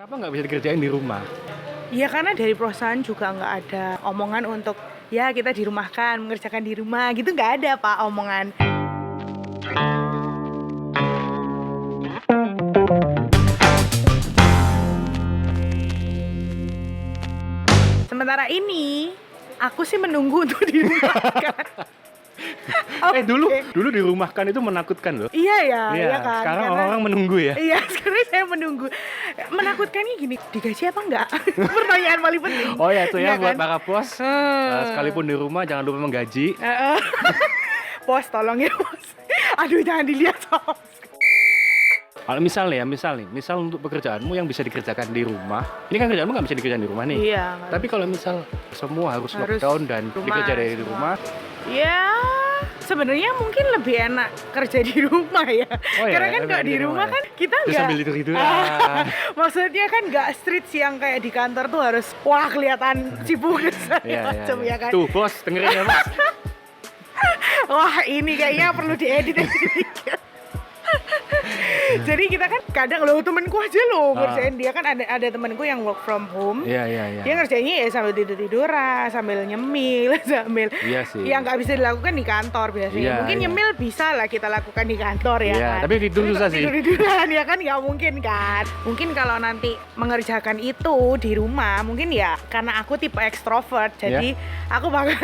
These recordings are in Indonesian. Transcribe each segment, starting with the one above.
Kenapa nggak bisa dikerjain di rumah? Ya karena dari perusahaan juga nggak ada omongan untuk ya kita dirumahkan, mengerjakan di rumah gitu, nggak ada Pak omongan. Sementara ini aku sih menunggu untuk dirumahkan. Dulu dirumahkan itu menakutkan loh. Iya ya, Iya, iya kan. sekarang Karena- orang menunggu ya. Iya, sekarang saya menunggu. Menakutkannya gini, digaji apa enggak? Pertanyaan paling penting. Oh ya tuh ya Iya buat kan? para bos, sekalipun di rumah jangan lupa menggaji. Bos, tolong ya bos. Aduh, jangan dilihat bos. Kalau misal untuk pekerjaanmu yang bisa dikerjakan di rumah, ini kan kerjaanmu nggak bisa dikerjakan di rumah nih. Iya. Tapi kalau misal semua harus Harus lockdown dan rumah, dikerja dari semua. rumah, Ya, sebenarnya mungkin lebih enak kerja di rumah ya. Oh ya, Karena kan lebih kalau enak di di rumah rumah ya. kan kita terus nggak. sambil tidur-tiduran. Maksudnya kan nggak street yang kayak di kantor tuh harus wah kelihatan sibuk Iya, macam ya kan. Tuh bos, dengerin ya bos. Wah ini kayaknya perlu diedit sedikit. Jadi kita kan kadang loh temenku aja loh ngerjain, dia kan ada temenku yang work from home. Iya. Dia ngerjainnya ya sambil tiduran, sambil nyemil, sambil Iya sih. yang nggak bisa dilakukan di kantor biasanya. Iya, Mungkin iya. nyemil bisa lah kita lakukan di kantor ya Iya, kan. tapi tidur susah sih. Tiduran ya kan nggak mungkin kan. Mungkin kalau nanti mengerjakan itu di rumah, mungkin ya karena aku tipe ekstrovert, jadi aku bakal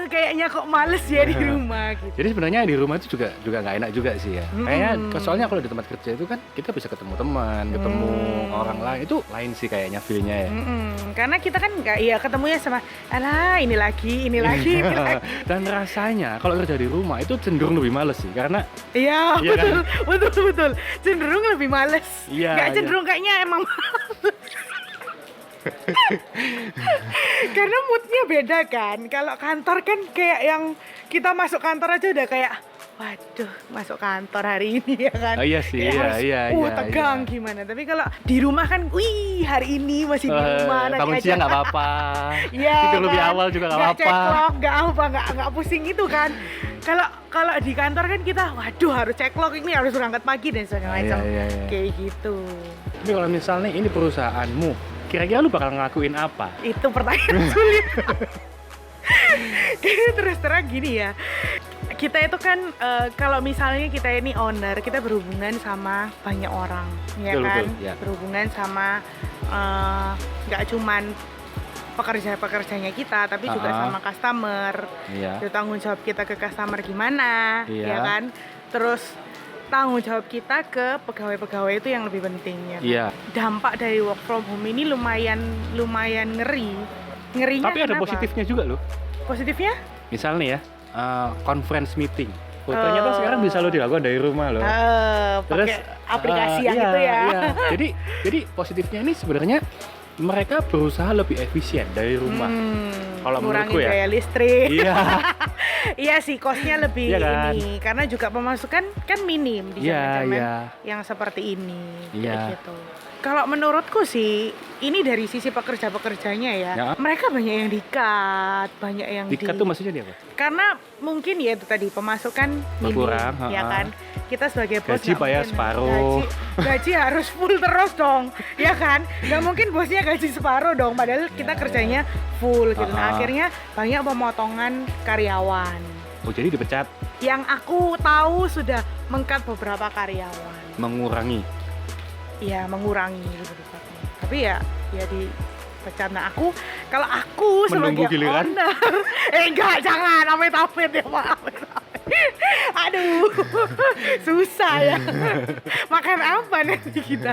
kayaknya kok males ya di rumah gitu. Jadi sebenarnya di rumah itu juga nggak enak juga sih ya. Kayaknya soalnya kalau di tempat kerja itu kan kita bisa ketemu teman, ketemu orang lain, itu lain sih kayaknya feel-nya ya. Karena kita kan nggak ya ketemunya sama alah ini lagi. Dan rasanya kalau kerja di rumah itu cenderung lebih males sih karena Iya Iya kan? betul cenderung lebih males. Iya, Nggak iya. cenderung kayaknya emang males. Karena moodnya beda kan. Kalau kantor kan kayak yang kita masuk kantor aja udah kayak waduh masuk kantor hari ini ya kan. Oh, iya sih, Kayak harus, iya, tegang iya. gimana. Tapi kalau di rumah kan wih hari ini masih di rumah nanti bangun aja. siang nggak apa-apa. Iya, Tidur lebih kan? awal juga nggak Nggak apa-apa. ceklok, nggak pusing gitu kan. Kalau di kantor kan kita, waduh harus ceklok ini harus berangkat pagi dan segala macam. Iya. Kayak gitu. Tapi kalau misalnya ini perusahaanmu, kira-kira lu bakal ngelakuin apa? Itu pertanyaan sulit. Terus terang gini ya. Kita itu kan kalau misalnya kita ini owner, kita berhubungan sama banyak orang, ya Betul, kan? betul, ya. Berhubungan sama nggak cuman pekerja-pekerjanya kita, tapi juga sama customer. Iya. Itu tanggung jawab kita ke customer gimana, Iya. ya kan? Terus tanggung jawab kita ke pegawai-pegawai itu yang lebih penting ya. kan? Iya. Dampak dari work from home ini lumayan ngeri. Ngerinya Tapi ada kenapa? positifnya juga loh. Positifnya? Misalnya ya, conference meeting. Fotonya tuh sekarang bisa lo dilakukan dari rumah loh. Pakai aplikasi yang itu ya. Iya. Jadi positifnya ini sebenarnya mereka berusaha lebih efisien dari rumah. Kalau Ngurangin menurutku ya. biaya listrik. Iya. Iya sih, cost-nya lebih Iya kan? ini. Karena juga pemasukan kan minim di Iya, zaman-zaman iya. yang seperti ini. Iya. Kayak gitu. Kalau menurutku sih, ini dari sisi pekerja-pekerjanya ya. Ya. Mereka banyak yang di-cut, banyak yang Dikat tuh maksudnya dia apa? Karena mungkin ya itu tadi pemasukan minim, Berkurang, ya ha-ha. kan. Kita sebagai bos Gaji nggak bayar mungkin- separuh. gaji harus full terus dong, ya kan. Nggak mungkin bosnya gaji separuh dong, padahal kita kerjanya full gitu. Nah, Ha-ha. akhirnya banyak pemotongan karyawan. Oh jadi dipecat, Yang aku tahu sudah meng-cut beberapa karyawan. mengurangi. Ya mengurangi gitu tepatnya. Tapi ya dipecat. Nah kalau aku Menunggu sebagai giliran? owner, enggak jangan amit-amit ya Pak. Aduh, susah ya. Makan apa nanti kita?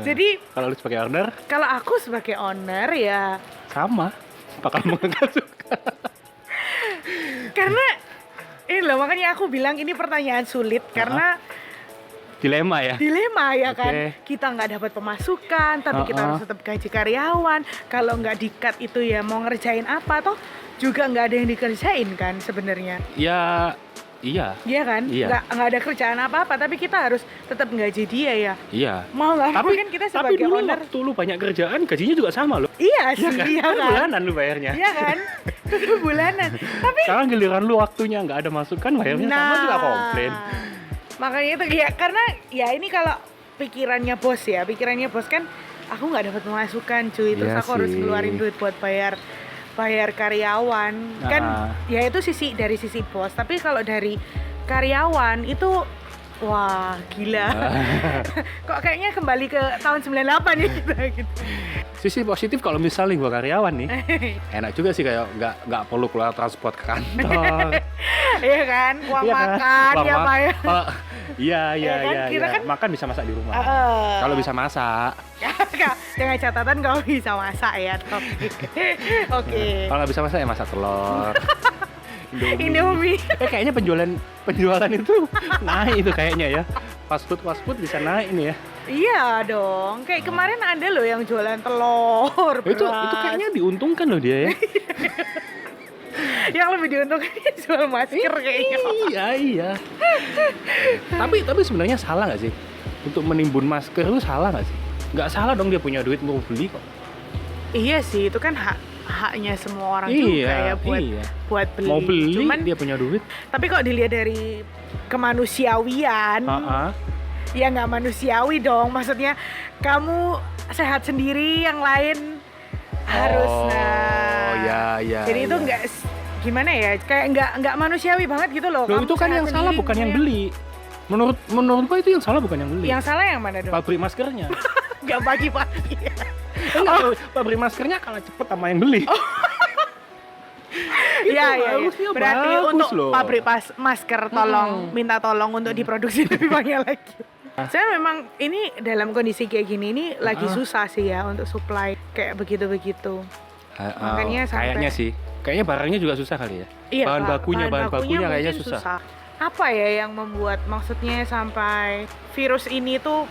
Jadi Kalau lu sebagai owner, kalau aku sebagai owner ya sama. Bakal mengangkat juga. karena ini loh makanya aku bilang ini pertanyaan sulit karena Dilema ya. dilema ya Oke. kan, kita nggak dapat pemasukan tapi kita harus tetap gaji karyawan. Kalau nggak di-cut itu ya mau ngerjain apa toh juga nggak ada yang dikerjain kan sebenarnya. Ya, iya. Iya kan, Iya. nggak ada kerjaan apa-apa tapi kita harus tetap gaji dia ya. Iya. Mau nggak mau Tapi kan kita tapi sebagai dulu owner. waktu lu banyak kerjaan, gajinya juga sama loh. Iya Iya sih, kan? iya Kan kan. bulanan lu bayarnya. Iya kan, tetap bulanan. Tapi Sekarang giliran lu waktunya nggak ada masukan, bayarnya sama juga komplain. makanya itu ya karena ya ini kalau pikirannya bos ya. Pikirannya bos kan aku nggak dapat pemasukan cuy, terus Iya aku harus sih. keluarin duit buat bayar karyawan. Kan ya itu dari sisi bos. Tapi kalau dari karyawan itu wah gila. Kok kayaknya kembali ke tahun 98 ya kita gitu. Sisi positif kalau misalnya gua karyawan nih, enak juga sih kayak nggak perlu keluar transport ke kantor. Iya kan, uang Iya kan? makan Uang ya ma- Pak ya. Oh, iya Iya kan? Kita iya. kan- Makan bisa masak di rumah. Heeh. Kalau bisa masak. Dengan catatan kau bisa masak ya, Topik. Oke. Kalau nggak bisa masak ya masak telur. Indomie. Kayaknya penjualan itu naik itu kayaknya ya. Fast food bisa naik ini ya. Iya dong. Kayak kemarin ada loh yang jualan telur. Itu beras. kayaknya diuntungkan loh dia ya. Yang lebih diuntungkan jual masker kayaknya. Iya. Tapi sebenarnya salah nggak sih? Untuk menimbun masker itu salah nggak sih? Nggak salah dong, dia punya duit mau beli kok. Iya sih, itu kan haknya semua orang juga ya buat beli. Mau beli, Cuman dia punya duit. tapi kok dilihat dari kemanusiawian, ya nggak manusiawi dong. Maksudnya kamu sehat sendiri, yang lain harus. Oh, ya. Jadi itu nggak gimana ya? Kayak nggak manusiawi banget gitu loh. Loh, Kamu itu kan sehat yang salah sendiri, bukan yang kamu beli. Menurut gua itu yang salah bukan yang beli. Yang salah yang mana dong? Pabrik maskernya. Nggak pagi-pagi. Pabrik maskernya kalah cepet sama yang beli. Iya. harusnya Berarti bagus untuk loh. pabrik masker minta tolong untuk diproduksi lebih banyak lagi. Saya memang ini dalam kondisi kayak gini ini lagi susah sih ya untuk supply kayak begitu-begitu. Makanya kayaknya sih. Kayaknya barangnya juga susah kali ya. Iya, bahan bakunya kayaknya mungkin susah. Apa ya yang membuat maksudnya sampai virus ini tuh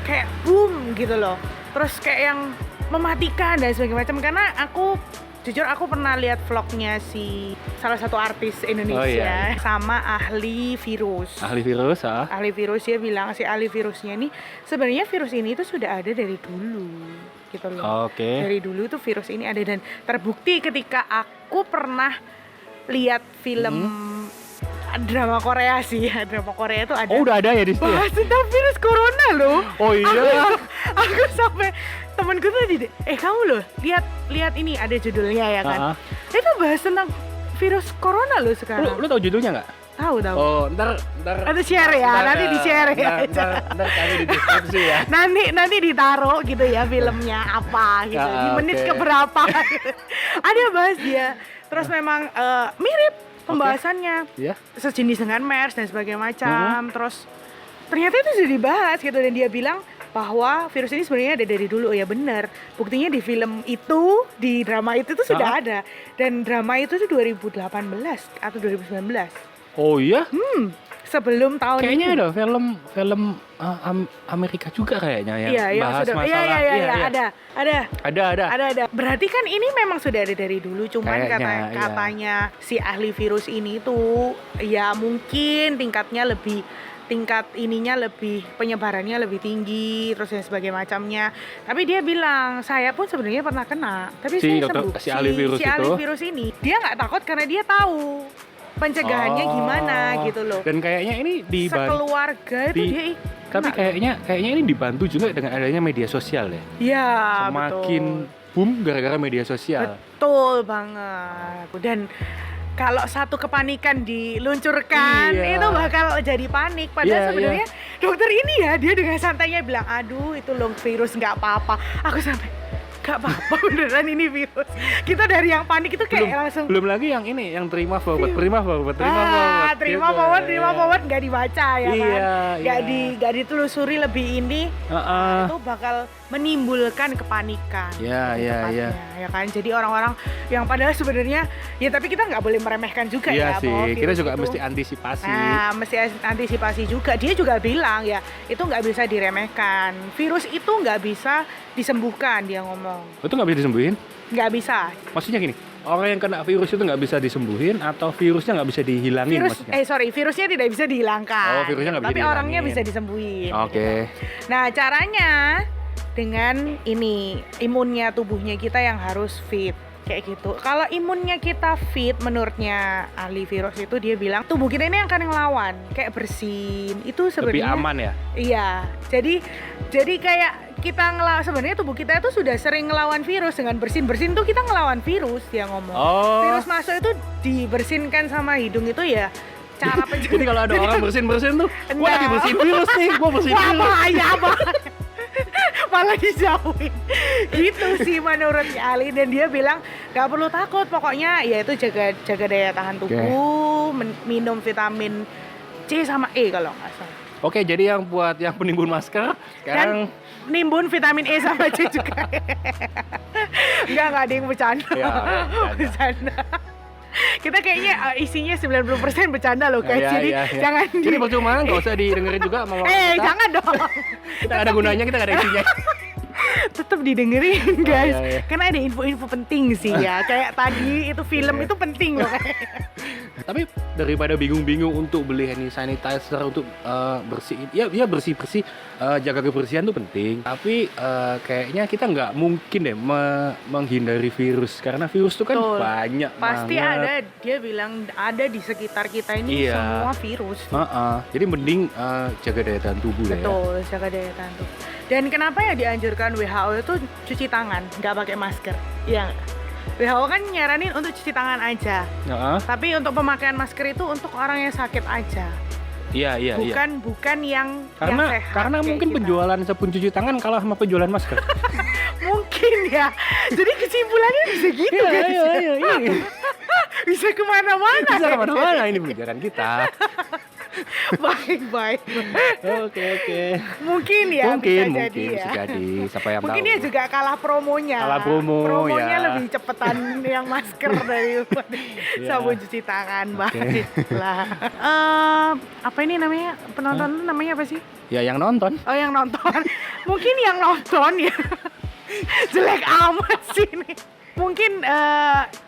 kayak boom gitu loh. Terus kayak yang mematikan dan sebagainya macam. Karena jujur aku pernah lihat vlognya si salah satu artis Indonesia sama ahli virus. Ahli virus, Ahli virus dia bilang si ahli virusnya ini sebenarnya virus ini itu sudah ada dari dulu gitu loh. Oke. Dari dulu tuh virus ini ada dan terbukti ketika aku pernah lihat film drama Korea sih ya. Drama Korea itu ada. Oh, udah ada ya di situ. Bahas tentang virus corona loh. Oh iya. Aku sampai temanku tuh kamu loh lihat ini ada judulnya ya kan. Itu bahas tentang virus corona loh sekarang. Lu tahu judulnya nggak? Tahu. Oh, ntar Ada share ya, nanti di share ya. Ntar kali di deskripsi ya. Nanti ditaruh gitu ya filmnya apa gitu. Di menit keberapa gitu. Ada bahas dia. Terus memang mirip pembahasannya. Iya. Sejenis dengan MERS dan sebagainya macam. Terus ternyata itu sudah dibahas gitu dan dia bilang bahwa virus ini sebenarnya ada dari dulu. Ya benar. Buktinya di film itu, di drama itu tuh sudah ada. Dan drama itu tuh 2018 atau 2019. Oh iya? Sebelum tahun Kayaknya ini. ada film Amerika juga kayaknya yang bahas sudah. masalah. Iya, ada. Berarti kan ini memang sudah ada dari dulu, cuman Kayaknya, katanya si ahli virus ini tuh ya mungkin tingkat penyebarannya lebih tinggi terus dan sebagainya macamnya. Tapi dia bilang saya pun sebenarnya pernah kena, tapi saya sembuh. Si ahli virus ini dia nggak takut karena dia tahu pencegahannya gimana gitu loh. Dan kayaknya ini sekeluarga itu dia tapi kayaknya ini dibantu juga dengan adanya media sosial ya. Iya, Semakin boom gara-gara media sosial. Betul banget. Dan kalau satu kepanikan diluncurkan itu bakal jadi panik. Padahal sebenarnya dokter ini ya dia dengan santainya bilang, aduh itu loh virus nggak apa-apa. Aku sampai nggak apa-apa beneran ini virus. Kita dari yang panik itu kayak langsung. Belum lagi yang ini yang terima forward. Terima forward nggak dibaca ya kan. Nggak ditelusuri lebih ini. Itu bakal menimbulkan kepanikan. Iya. Ya kan. Jadi orang-orang yang padahal sebenarnya ya tapi kita nggak boleh meremehkan juga ya. Iya sih. Kita juga mesti antisipasi. Nah, mesti antisipasi juga. Dia juga bilang ya itu nggak bisa diremehkan. Virus itu nggak bisa disembuhkan dia ngomong. Itu nggak bisa disembuhin? Nggak bisa. Maksudnya gini, orang yang kena virus itu nggak bisa disembuhin atau virusnya nggak bisa dihilangin maksudnya? Virusnya tidak bisa dihilangkan. Oh, virusnya nggak bisa tapi dihilangin. orangnya bisa disembuhin. Oke. Nah, caranya dengan ini imunnya tubuhnya kita yang harus fit. kayak gitu. Kalau imunnya kita fit, menurutnya ahli virus itu dia bilang tubuh kita ini akan ngelawan, kayak bersin. Itu Lebih sebenarnya aman ya. iya. Jadi kayak kita sebenarnya tubuh kita itu sudah sering ngelawan virus dengan bersin tuh kita ngelawan virus, dia ngomong. Oh. Virus masuk itu dibersinkan sama hidung itu ya cara Jadi kalau ada orang bersin tuh, gua Enggak. lagi bersihin virus nih, gua bersihin Wah, virus. bahaya banget. Malah dijauhin gitu sih menurut Ali, dan dia bilang gak perlu takut, pokoknya ya itu jaga daya tahan tubuh, minum vitamin C sama E kalau nggak salah, Oke, jadi yang buat yang penimbun masker sekarang dan nimbun vitamin E sama C juga. Enggak ada yang bercanda. Ya, Bercanda. Kita kayaknya isinya 90% bercanda loh guys. Ya, Jadi ya, ya. jangan Jadi percuma, nggak usah didengerin juga sama orang kita. jangan dong. Kita nggak ada gunanya, kita nggak ada isinya. Tetap didengerin guys. Oh, iya, iya. Karena ada info-info penting sih ya. Kayak tadi itu film Iya. itu penting loh. Tapi daripada bingung-bingung untuk beli hand sanitizer untuk bersihin, ya bersih-bersih, jaga kebersihan tuh penting. Tapi kayaknya kita nggak mungkin deh menghindari virus, karena virus tuh kan Betul. banyak Pasti banget. ada, dia bilang ada di sekitar kita ini Iya. semua virus. Jadi mending jaga daya tahan tubuh lah ya. Betul, jaga daya tahan tubuh. Dan kenapa ya dianjurkan WHO itu cuci tangan, nggak pakai masker? Iya nggak? WHO kan nyaranin untuk cuci tangan aja. Heeh. Tapi untuk pemakaian masker itu untuk orang yang sakit aja. Iya. Bukan yang Karena sehat karena kayak mungkin kita. penjualan sabun cuci tangan kalah sama penjualan masker. Mungkin ya. Jadi kesimpulannya bisa gitu guys. Iya. Bisa kemana-mana. Bisa ya. kemana-mana ini pembicaraan kita. Baik. Oke. Mungkin ya. Mungkin bisa jadi bisa ya. jadi. Siapa yang Mungkin tahu. dia juga kalah promonya. Kalah promo, Promonya ya. lebih cepetan yang masker daripada Ya. sabun cuci tangan. Oke. Baiklah. Apa ini namanya? Penonton itu namanya apa sih? Ya yang nonton. Oh, yang nonton. Mungkin yang nonton ya. Jelek amat sih ini. Mungkin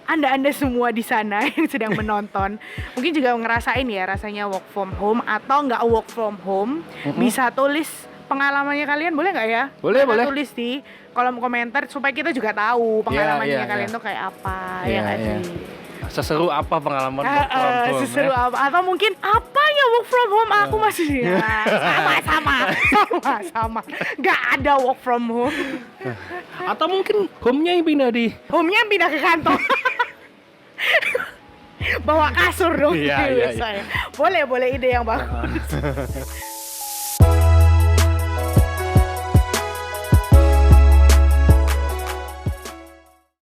anda semua di sana yang sedang menonton mungkin juga ngerasain ya rasanya work from home atau nggak work from home. Bisa tulis pengalamannya kalian, boleh nggak ya? Boleh. Tulis di kolom komentar supaya kita juga tahu pengalamannya Iya, kalian iya. tuh kayak apa. Iya, Ya nggak iya. sih? Seseru apa pengalaman work from home? Seseru apa, atau mungkin apa ya work from home aku masih sama nggak ada work from home. Atau mungkin home-nya yang pindah di. Home-nya pindah ke kantor. Bawa kasur dong. Iya. Boleh ide yang bagus.